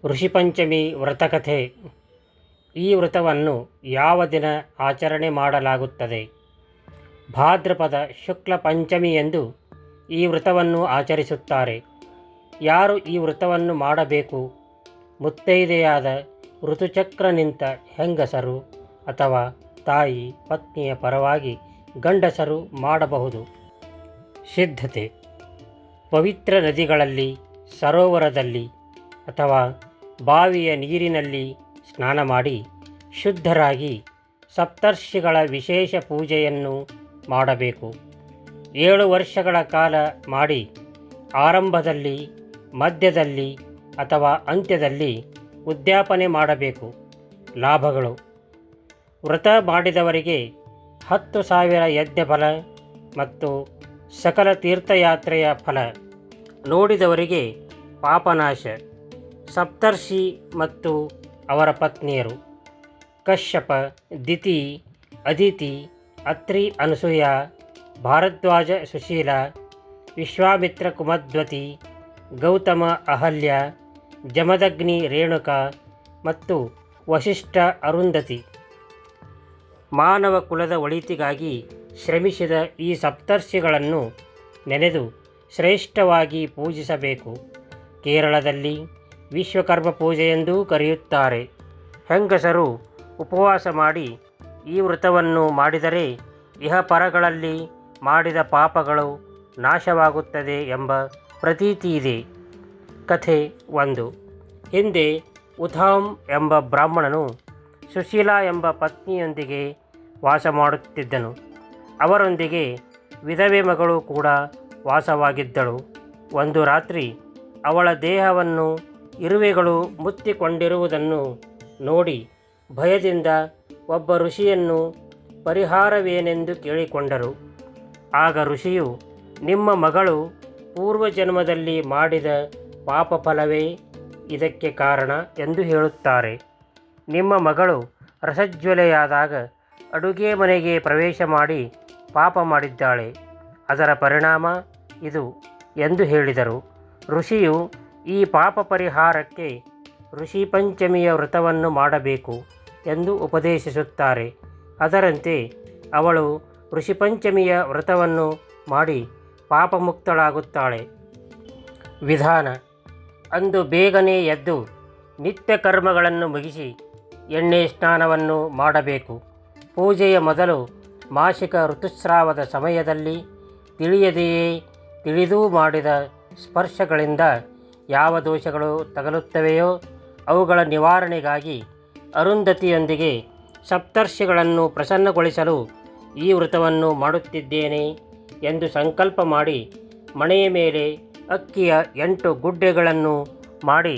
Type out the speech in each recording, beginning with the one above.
ಋಷಿಪಂಚಮಿ ವ್ರತಕಥೆ. ಈ ವ್ರತವನ್ನು ಯಾವ ದಿನ ಆಚರಣೆ ಮಾಡಲಾಗುತ್ತದೆ? ಭಾದ್ರಪದ ಶುಕ್ಲ ಪಂಚಮಿಯಂದು ಈ ವ್ರತವನ್ನು ಆಚರಿಸುತ್ತಾರೆ. ಯಾರು ಈ ವ್ರತವನ್ನು ಮಾಡಬೇಕು? ಮುತ್ತೈದೆಯಾದ ಋತುಚಕ್ರ ನಿಂತ ಹೆಂಗಸರು ಅಥವಾ ತಾಯಿ ಪತ್ನಿಯ ಪರವಾಗಿ ಗಂಡಸರು ಮಾಡಬಹುದು. ಸಿದ್ಧತೆ: ಪವಿತ್ರ ನದಿಗಳಲ್ಲಿ, ಸರೋವರದಲ್ಲಿ ಅಥವಾ ಬಾವಿಯ ನೀರಿನಲ್ಲಿ ಸ್ನಾನ ಮಾಡಿ ಶುದ್ಧರಾಗಿ ಸಪ್ತರ್ಷಿಗಳ ವಿಶೇಷ ಪೂಜೆಯನ್ನು ಮಾಡಬೇಕು. 7 ವರ್ಷಗಳ ಕಾಲ ಮಾಡಿ ಆರಂಭದಲ್ಲಿ, ಮಧ್ಯದಲ್ಲಿ ಅಥವಾ ಅಂತ್ಯದಲ್ಲಿ ಉದ್ಯಾಪನೆ ಮಾಡಬೇಕು. ಲಾಭಗಳು: ವ್ರತ ಮಾಡಿದವರಿಗೆ 10,000 ಯಜ್ಞ ಫಲ ಮತ್ತು ಸಕಲ ತೀರ್ಥಯಾತ್ರೆಯ ಫಲ. ನೋಡಿದವರಿಗೆ ಪಾಪನಾಶ. ಸಪ್ತರ್ಷಿ ಮತ್ತು ಅವರ ಪತ್ನಿಯರು: ಕಶ್ಯಪ, ದಿತಿ, ಅದಿತಿ, ಅತ್ರಿ ಅನಸೂಯ, ಭಾರದ್ವಾಜ ಸುಶೀಲ, ವಿಶ್ವಾಮಿತ್ರ ಕುಮದ್ವತಿ, ಗೌತಮ ಅಹಲ್ಯ, ಜಮದಗ್ನಿ ರೇಣುಕ ಮತ್ತು ವಸಿಷ್ಠ ಅರುಂಧತಿ. ಮಾನವ ಕುಲದ ಒಳಿತಿಗಾಗಿ ಶ್ರಮಿಸಿದ ಈ ಸಪ್ತರ್ಷಿಗಳನ್ನು ನೆನೆದು ಶ್ರೇಷ್ಠವಾಗಿ ಪೂಜಿಸಬೇಕು. ಕೇರಳದಲ್ಲಿ ವಿಶ್ವಕರ್ಮ ಪೂಜೆಯೆಂದೂ ಕರೆಯುತ್ತಾರೆ. ಹೆಂಗಸರು ಉಪವಾಸ ಮಾಡಿ ಈ ವ್ರತವನ್ನು ಮಾಡಿದರೆ ಇಹಪರಗಳಲ್ಲಿ ಮಾಡಿದ ಪಾಪಗಳು ನಾಶವಾಗುತ್ತದೆ ಎಂಬ ಪ್ರತೀತಿ ಇದೆ. ಕಥೆ 1. ಹಿಂದೆ ಉಥಾಮ್ ಎಂಬ ಬ್ರಾಹ್ಮಣನು ಸುಶೀಲಾ ಎಂಬ ಪತ್ನಿಯೊಂದಿಗೆ ವಾಸ ಮಾಡುತ್ತಿದ್ದನು. ಅವರೊಂದಿಗೆ ವಿಧವೆ ಮಗಳು ಕೂಡ ವಾಸವಾಗಿದ್ದಳು. ಒಂದು ರಾತ್ರಿ ಅವಳ ದೇಹವನ್ನು ಇರುವೆಗಳು ಮುತ್ತಿಕೊಂಡಿರುವುದನ್ನು ನೋಡಿ ಭಯದಿಂದ ಒಬ್ಬ ಋಷಿಯನ್ನು ಪರಿಹಾರವೇನೆಂದು ಕೇಳಿಕೊಂಡರು. ಆಗ ಋಷಿಯು, ನಿಮ್ಮ ಮಗಳು ಪೂರ್ವಜನ್ಮದಲ್ಲಿ ಮಾಡಿದ ಪಾಪ ಫಲವೇ ಇದಕ್ಕೆ ಕಾರಣ ಎಂದು ಹೇಳುತ್ತಾರೆ. ನಿಮ್ಮ ಮಗಳು ರಸಜ್ವಲೆಯಾದಾಗ ಅಡುಗೆ ಮನೆಗೆ ಪ್ರವೇಶ ಮಾಡಿ ಪಾಪ ಮಾಡಿದ್ದಾಳೆ. ಅದರ ಪರಿಣಾಮ ಇದು ಎಂದು ಹೇಳಿದರು. ಋಷಿಯು ಈ ಪಾಪ ಪರಿಹಾರಕ್ಕೆ ಋಷಿ ಪಂಚಮಿಯ ವ್ರತವನ್ನು ಮಾಡಬೇಕು ಎಂದು ಉಪದೇಶಿಸುತ್ತಾರೆ. ಅದರಂತೆ ಅವಳು ಋಷಿಪಂಚಮಿಯ ವ್ರತವನ್ನು ಮಾಡಿ ಪಾಪಮುಕ್ತಳಾಗುತ್ತಾಳೆ. ವಿಧಾನ: ಅಂದು ಬೇಗನೆ ಎದ್ದು ನಿತ್ಯ ಕರ್ಮಗಳನ್ನು ಮುಗಿಸಿ ಎಣ್ಣೆ ಸ್ನಾನವನ್ನು ಮಾಡಬೇಕು. ಪೂಜೆಯ ಮೊದಲು ಮಾಸಿಕ ಋತುಸ್ರಾವದ ಸಮಯದಲ್ಲಿ ತಿಳಿಯದೆಯೇ ತಿಳಿದೂ ಮಾಡಿದ ಸ್ಪರ್ಶಗಳಿಂದ ಯಾವ ದೋಷಗಳು ತಗಲುತ್ತವೆಯೋ ಅವುಗಳ ನಿವಾರಣೆಗಾಗಿ ಅರುಂಧತಿಯೊಂದಿಗೆ ಸಪ್ತರ್ಷಿಗಳನ್ನು ಪ್ರಸನ್ನಗೊಳಿಸಲು ಈ ವ್ರತವನ್ನು ಮಾಡುತ್ತಿದ್ದೇನೆ ಎಂದು ಸಂಕಲ್ಪ ಮಾಡಿ ಮಣೆಯ ಮೇಲೆ ಅಕ್ಕಿಯ 8 ಗುಡ್ಡೆಗಳನ್ನು ಮಾಡಿ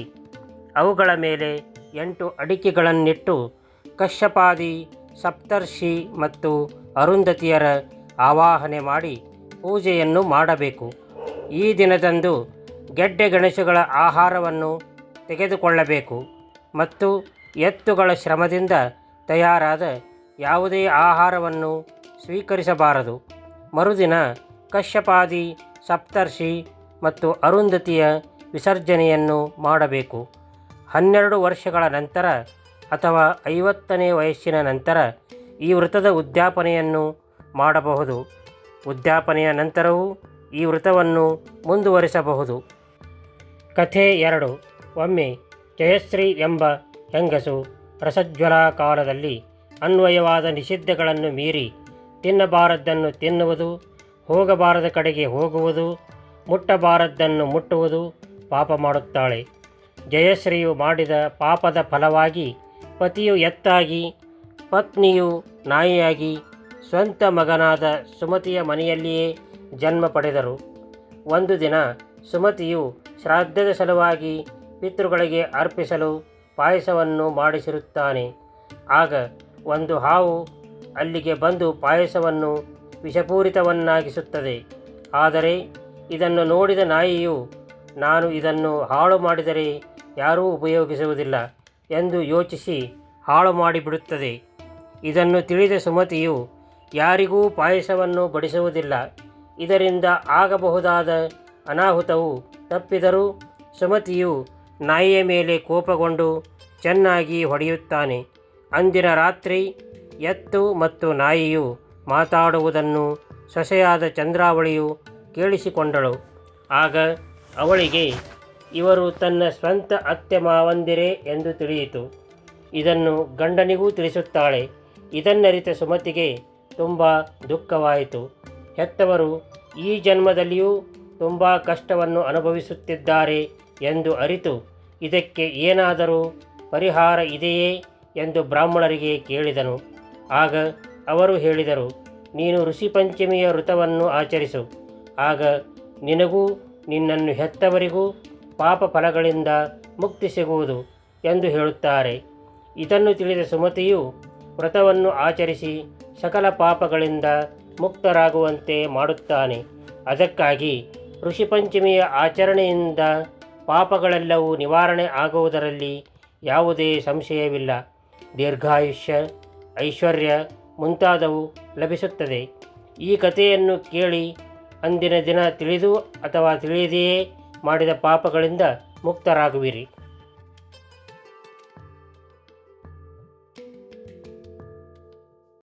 ಅವುಗಳ ಮೇಲೆ 8 ಅಡಿಕೆಗಳನ್ನಿಟ್ಟು ಕಶ್ಯಪಾದಿ ಸಪ್ತರ್ಷಿ ಮತ್ತು ಅರುಂಧತಿಯರ ಆವಾಹನೆ ಮಾಡಿ ಪೂಜೆಯನ್ನು ಮಾಡಬೇಕು. ಈ ದಿನದಂದು ಗೆಡ್ಡೆ ಗೆಣಸುಗಳ ಆಹಾರವನ್ನು ತೆಗೆದುಕೊಳ್ಳಬೇಕು ಮತ್ತು ಎತ್ತುಗಳ ಶ್ರಮದಿಂದ ತಯಾರಾದ ಯಾವುದೇ ಆಹಾರವನ್ನು ಸ್ವೀಕರಿಸಬಾರದು. ಮರುದಿನ ಕಶ್ಯಪಾದಿ ಸಪ್ತರ್ಷಿ ಮತ್ತು ಅರುಂಧತಿಯ ವಿಸರ್ಜನೆಯನ್ನು ಮಾಡಬೇಕು. 12 ವರ್ಷಗಳ ನಂತರ ಅಥವಾ 50ನೇ ವಯಸ್ಸಿನ ನಂತರ ಈ ವ್ರತದ ಉದ್ಯಾಪನೆಯನ್ನು ಮಾಡಬಹುದು. ಉದ್ಯಾಪನೆಯ ನಂತರವೂ ಈ ವ್ರತವನ್ನು ಮುಂದುವರಿಸಬಹುದು. ಕಥೆ 2. ಒಮ್ಮೆ ಜಯಶ್ರೀ ಎಂಬ ಹೆಂಗಸು ರಸಜ್ವಲಾ ಕಾಲದಲ್ಲಿ ಅನ್ವಯವಾದ ನಿಷಿದ್ಧಗಳನ್ನು ಮೀರಿ ತಿನ್ನಬಾರದ್ದನ್ನು ತಿನ್ನುವುದು, ಹೋಗಬಾರದ ಕಡೆಗೆ ಹೋಗುವುದು, ಮುಟ್ಟಬಾರದ್ದನ್ನು ಮುಟ್ಟುವುದು ಪಾಪ ಮಾಡುತ್ತಾಳೆ. ಜಯಶ್ರೀಯು ಮಾಡಿದ ಪಾಪದ ಫಲವಾಗಿ ಪತಿಯು ಎತ್ತಾಗಿ, ಪತ್ನಿಯು ನಾಯಿಯಾಗಿ ಸ್ವಂತ ಮಗನಾದ ಸುಮತಿಯ ಮನೆಯಲ್ಲಿಯೇ ಜನ್ಮ ಪಡೆದರು. ಒಂದು ದಿನ ಸುಮತಿಯು ಶ್ರಾದ್ದದ ಸಲುವಾಗಿ ಪಿತೃಗಳಿಗೆ ಅರ್ಪಿಸಲು ಪಾಯಸವನ್ನು ಮಾಡಿಸಿರುತ್ತಾನೆ. ಆಗ ಒಂದು ಹಾವು ಅಲ್ಲಿಗೆ ಬಂದು ಪಾಯಸವನ್ನು ವಿಷಪೂರಿತವನ್ನಾಗಿಸುತ್ತದೆ. ಆದರೆ ಇದನ್ನು ನೋಡಿದ ನಾಯಿಯು, ನಾನು ಇದನ್ನು ಹಾಳು ಮಾಡಿದರೆ ಯಾರೂ ಉಪಯೋಗಿಸುವುದಿಲ್ಲ ಎಂದು ಯೋಚಿಸಿ ಹಾಳು ಮಾಡಿಬಿಡುತ್ತದೆ. ಇದನ್ನು ತಿಳಿದ ಸುಮತಿಯು ಯಾರಿಗೂ ಪಾಯಸವನ್ನು ಬಡಿಸುವುದಿಲ್ಲ. ಇದರಿಂದ ಆಗಬಹುದಾದ ಅನಾಹುತವು ತಪ್ಪಿದರೂ ಸುಮತಿಯು ನಾಯಿಯ ಮೇಲೆ ಕೋಪಗೊಂಡು ಚೆನ್ನಾಗಿ ಹೊಡೆಯುತ್ತಾನೆ. ಅಂದಿನ ರಾತ್ರಿ ಎತ್ತು ಮತ್ತು ನಾಯಿಯು ಮಾತಾಡುವುದನ್ನು ಸೊಸೆಯಾದ ಚಂದ್ರಾವಳಿಯು ಕೇಳಿಸಿಕೊಂಡಳು. ಆಗ ಅವಳಿಗೆ ಇವರು ತನ್ನ ಸ್ವಂತ ಅತ್ತೆ ಮಾವಂದಿರೇ ಎಂದು ತಿಳಿಯಿತು. ಇದನ್ನು ಗಂಡನಿಗೂ ತಿಳಿಸುತ್ತಾಳೆ. ಇದನ್ನರಿತ ಸುಮತಿಗೆ ತುಂಬ ದುಃಖವಾಯಿತು. ಹೆತ್ತವರು ಈ ಜನ್ಮದಲ್ಲಿಯೂ ತುಂಬ ಕಷ್ಟವನ್ನು ಅನುಭವಿಸುತ್ತಿದ್ದಾರೆ ಎಂದು ಅರಿತು ಇದಕ್ಕೆ ಏನಾದರೂ ಪರಿಹಾರ ಇದೆಯೇ ಎಂದು ಬ್ರಾಹ್ಮಣರಿಗೆ ಕೇಳಿದನು. ಆಗ ಅವರು ಹೇಳಿದರು, ನೀನು ಋಷಿಪಂಚಮಿಯ ವ್ರತವನ್ನು ಆಚರಿಸು. ಆಗ ನಿನಗೂ ನಿನ್ನನ್ನು ಹೆತ್ತವರಿಗೂ ಪಾಪ ಫಲಗಳಿಂದ ಮುಕ್ತಿ ಸಿಗುವುದು ಎಂದು ಹೇಳುತ್ತಾರೆ. ಇದನ್ನು ತಿಳಿದ ಸುಮತಿಯು ವ್ರತವನ್ನು ಆಚರಿಸಿ ಸಕಲ ಪಾಪಗಳಿಂದ ಮುಕ್ತರಾಗುವಂತೆ ಮಾಡುತ್ತಾನೆ. ಅದಕ್ಕಾಗಿ ಋಷಿಪಂಚಮಿಯ ಆಚರಣೆಯಿಂದ ಪಾಪಗಳೆಲ್ಲವೂ ನಿವಾರಣೆ ಆಗುವುದರಲ್ಲಿ ಯಾವುದೇ ಸಂಶಯವಿಲ್ಲ. ದೀರ್ಘಾಯುಷ್ಯ, ಐಶ್ವರ್ಯ ಮುಂತಾದವು ಲಭಿಸುತ್ತದೆ. ಈ ಕಥೆಯನ್ನು ಕೇಳಿ ಅಂದಿನ ದಿನ ತಿಳಿದು ಅಥವಾ ತಿಳಿಯದೆಯೇ ಮಾಡಿದ ಪಾಪಗಳಿಂದ ಮುಕ್ತರಾಗುವಿರಿ.